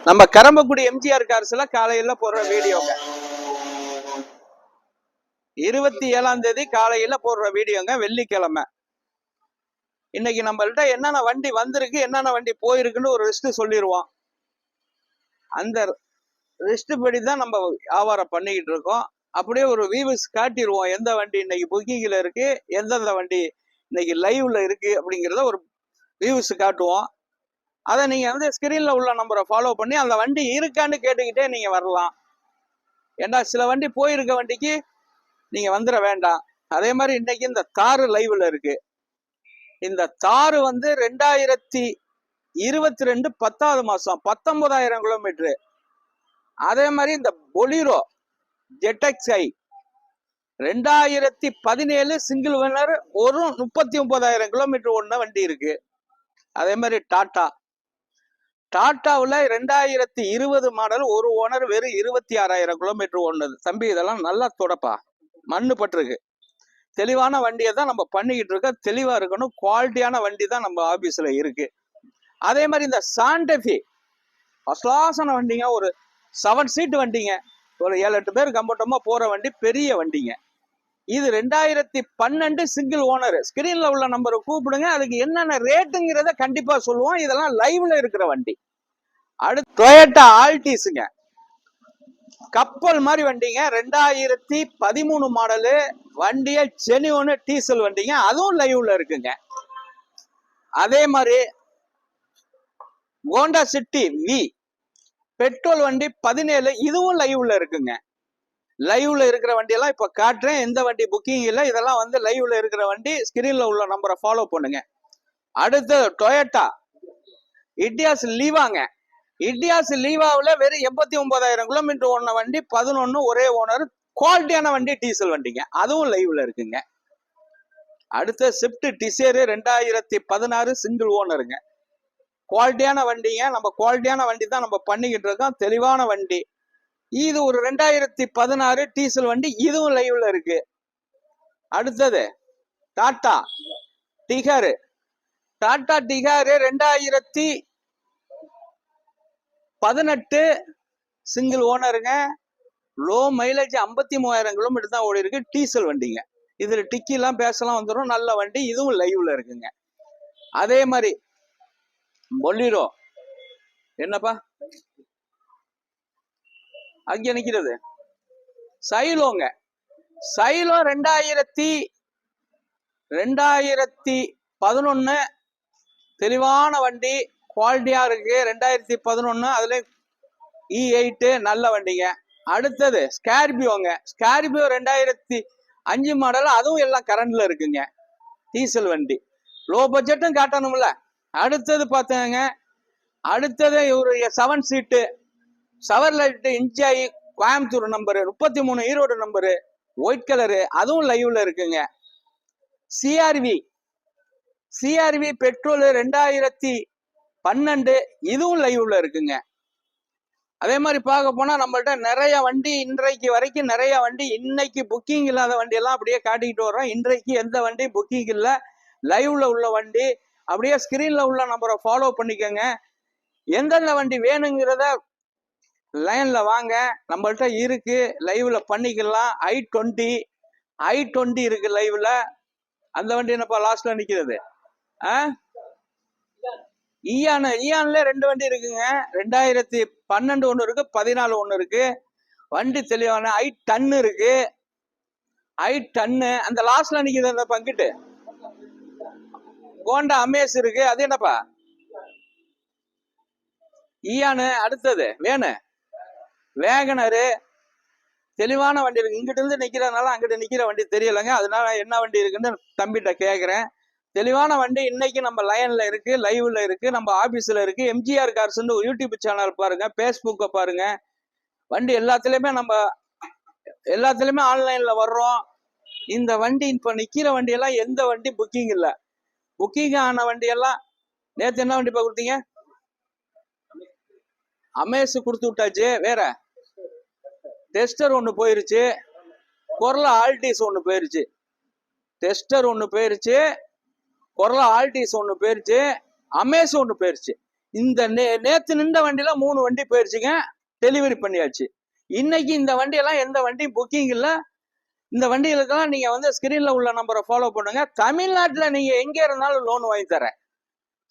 நம்ம கரம்பக்குடி எம்ஜிஆர் கார்ஸ்ல காலையில போடுற வீடியோங்க, 27ஆம் தேதி காலையில போடுற வீடியோங்க, வெள்ளிக்கிழமை. இன்னைக்கு நம்மள்ட்ட என்னென்ன வண்டி வந்திருக்கு, என்னென்ன வண்டி போயிருக்குன்னு ஒரு லிஸ்ட் சொல்லிடுவோம். அந்த லிஸ்ட் படி தான் நம்ம வியாபாரம் பண்ணிக்கிட்டு இருக்கோம். அப்படியே ஒரு வியூஸ் காட்டிடுவோம், எந்த வண்டி இன்னைக்கு புக்கிங்ல இருக்கு, எந்தெந்த வண்டி இன்னைக்கு லைவ்ல இருக்கு அப்படிங்கிறத ஒரு வியூஸ் காட்டுவோம். அதை நீங்க வந்து ஸ்கிரீன்ல உள்ள நம்பரை ஃபாலோ பண்ணி அந்த வண்டி இருக்கான்னு கேட்டுக்கிட்டே நீங்க வரலாம். ஏன்னா சில வண்டி போயிருக்க வண்டிக்கு நீங்க வந்துட வேண்டாம். அதே மாதிரி இன்னைக்கு இந்த தாரு லைவ்ல இருக்கு. இந்த தாரு வந்து 2022 10வது மாசம் 19,000 கிலோமீட்டரு. அதே மாதிரி இந்த பொலிரோ ஜெட்எக்ஸ்ஐ 2017 சிங்கிள் ஓனர் ஒரு 39,000 கிலோமீட்டர் ஓடின வண்டி இருக்கு. அதே மாதிரி டாட்டாவில் 2020 மாடல் ஒரு ஓனர் வெறும் 26,000 கிலோமீட்டர் ஓடுனது. தம்பி இதெல்லாம் நல்லா தொடப்பா, மண்ணு பட்டிருக்கு. தெளிவான வண்டியை தான் நம்ம பண்ணிக்கிட்டு இருக்கோம். தெளிவா இருக்கணும், குவாலிட்டியான வண்டி தான் நம்ம ஆபீஸ்ல இருக்கு. அதே மாதிரி இந்த சாண்டஃபி அசுவாசன வண்டிங்க, ஒரு 7 சீட் வண்டிங்க, ஒரு 7-8 பேர் கம்ஃபர்டபுளா போற வண்டி, பெரிய வண்டிங்க. இது 2012 சிங்கிள் ஓனர். ஸ்கிரீன்ல உள்ள நம்பரை கூப்பிடுங்க, அதுக்கு என்னென்ன ரேட்டுங்கிறத கண்டிப்பா சொல்லுவோம். இதெல்லாம் லைவ்ல இருக்கிற வண்டி. அடுத்து டொயோட்டா ஆல்டிஸ்ங்க, கப்பல் மாதிரி வண்டிங்க, 2013 மாடலு வண்டிய, ஜெனியூன் டீசல் வண்டிங்க, அதுவும் லைவ்ல இருக்குங்க. அதே மாதிரி ஹோண்டா சிட்டி வி பெட்ரோல் வண்டி 17, இதுவும் லைவ்ல இருக்குங்க. லைவ்ல இருக்கிற வண்டியெல்லாம் இப்ப காட்டுறேன். எந்த வண்டி புக்கிங் இல்லை, இதெல்லாம் வந்து லைவ்ல இருக்கிற வண்டி. ஸ்கிரீன்ல உள்ள நம்பரை ஃபாலோ பண்ணுங்க. அடுத்து டொயோட்டா இட்டியாஸ் லீவாங்க. இட்டியாஸ் லீவாவில் வெறும் 89,000 கிலோமீட்டர் ஓடின வண்டி, 11 ஒரே ஓனர், குவாலிட்டியான வண்டி, டீசல் வண்டிங்க, அதுவும் லைவ்ல இருக்குங்க. அடுத்த ஸ்விஃப்ட் டிசைர் 2016 சிங்கிள் ஓனருங்க, குவாலிட்டியான வண்டிங்க. நம்ம குவாலிட்டியான வண்டி தான் நம்ம பண்ணிக்கிட்டு இருக்கோம், தெளிவான வண்டி. இது ஒரு 2016 டீசல் வண்டி, இதுவும் லைவ்ல இருக்கு. அடுத்தது டாடா டிகர் 2018 சிங்கிள் ஓனருங்க, லோ மைலேஜ், 53,000 கிலோமீட்டர் தான் ஓடி இருக்கு, டீசல் வண்டிங்க. இதுல டிக்கி எல்லாம் பேசலாம் வந்துடும், நல்ல வண்டி, இதுவும் லைவ்ல இருக்குங்க. அதே மாதிரி பொலிரோ, என்னப்பா அங்க நிக்கிறது, சைலோங்க, சைலோ 2011 தெளிவான வண்டி, குவாலிட்டியா இருக்கு. 2011 அதுல E8 நல்ல வண்டிங்க. அடுத்தது ஸ்கார்பியோங்க, ஸ்கார்பியோ 2005 மாடல், அதுவும் எல்லாம் கரண்ட்ல இருக்குங்க, டீசல் வண்டி. லோ பட்ஜெட்டும் காட்டணும்ல. அடுத்தது பார்த்தேங்க, அடுத்தது ஒரு 7 seat Chevrolet Enjoy, Coimbatore number, 33 Erode number, white colour, அதுவும் லைவ்ல இருக்குங்க. சிஆர்வி பெட்ரோல் 2012, இதுவும் லைவ்ல இருக்குங்க. அதே மாதிரி பார்க்க போனா நம்மள்ட்ட நிறைய வண்டி, இன்றைக்கு வரைக்கும் நிறைய வண்டி, இன்னைக்கு புக்கிங் இல்லாத வண்டி எல்லாம் அப்படியே காட்டிக்கிட்டு வர்றோம். இன்றைக்கு எந்த வண்டி புக்கிங் இல்லை, லைவ்ல உள்ள வண்டி. அப்படியே ஸ்கிரீன்ல உள்ள நம்பரை ஃபாலோ பண்ணிக்கோங்க. எந்தெந்த வண்டி வேணுங்கிறத லைன்ல வாங்க, நம்மள்ட்ட இருக்கு, லைவ்ல பண்ணிக்கலாம். i20 இருக்கு லைவ்ல. அந்த வண்டி என்னப்பா லாஸ்ட்ல நிக்கிறது, ஈயான்ல 2 வண்டி இருக்குங்க. 2012 ஒண்ணு இருக்கு, 14 ஒண்ணு இருக்கு. வண்டி தெளிவான i10 இருக்கு, i10. அந்த லாஸ்ட்ல நிக்கிறது அந்த பங்கிட்டு ஹோண்டா அமேஸ் இருக்கு, அது என்னப்பா ஈயானு. அடுத்தது வேகனரு, தெளிவான வண்டி இருக்கு. இங்கிட்ட இருந்து நிக்கிறதுனால அங்கிட்ட நிக்கிற வண்டி தெரியலங்க, அதனால என்ன வண்டி இருக்குன்னு தம்பிட்ட கேக்குறேன். தெளிவான வண்டி இன்னைக்கு நம்ம லைன்ல இருக்கு, லைவ்ல இருக்கு, நம்ம ஆபீஸ்ல இருக்கு. எம்ஜிஆர் கார்ஸ் யூடியூப் சேனல் பாருங்க, பேஸ்புக்க பாருங்க. வண்டி எல்லாத்துலயுமே ஆன்லைன்ல வர்றோம். இந்த வண்டி இப்ப நிக்கிற வண்டி எல்லாம் எந்த வண்டி புக்கிங் இல்ல. புக்கிங் ஆன வண்டி எல்லாம் நேத்து என்ன வண்டி கொடுத்தீங்க, அமேஸ் கொடுத்து விட்டாச்சு. வேற டெஸ்டர் ஒண்ணு போயிருச்சு, கொர்லா ஆல்டிஸ் ஒண்ணு போயிருச்சு, டெஸ்டர் ஒண்ணு போயிருச்சு, கொர்லா ஆல்டிஸ் ஒண்ணு போயிருச்சு, அமேஸ் ஒண்ணு போயிருச்சு. இந்த நேத்து நின்ற வண்டியில 3 வண்டி போயிருச்சுங்க, டெலிவரி பண்ணியாச்சு. இன்னைக்கு இந்த வண்டியெல்லாம் எந்த வண்டியும் புக்கிங் இல்லை. இந்த வண்டிகளுக்கெல்லாம் நீங்க வந்து ஸ்கிரீன்ல உள்ள நம்பரை ஃபாலோ பண்ணுங்க. தமிழ்நாட்டுல நீங்க எங்க இருந்தாலும் லோன் வாங்கி தரேன்,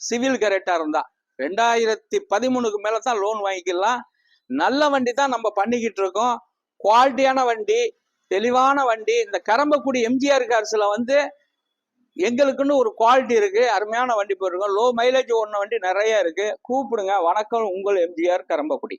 சிவில் கரெக்டா இருந்தா. 2013க்கு மேல தான் லோன் வாங்கிக்கலாம். நல்ல வண்டி தான் நம்ம பண்ணிக்கிட்டு இருக்கோம். குவாலிட்டியான வண்டி, தெளிவான வண்டி. இந்த கரம்பக்குடி எம்ஜிஆர் கார்ஸ்ல வந்து எங்களுக்குன்னு ஒரு குவாலிட்டி இருக்கு, அருமையான வண்டி போயிருக்கோம். லோ மைலேஜ் ஓடின வண்டி நிறைய இருக்கு. கூப்பிடுங்க. வணக்கம், உங்கள் எம்ஜிஆர் கரம்பக்குடி.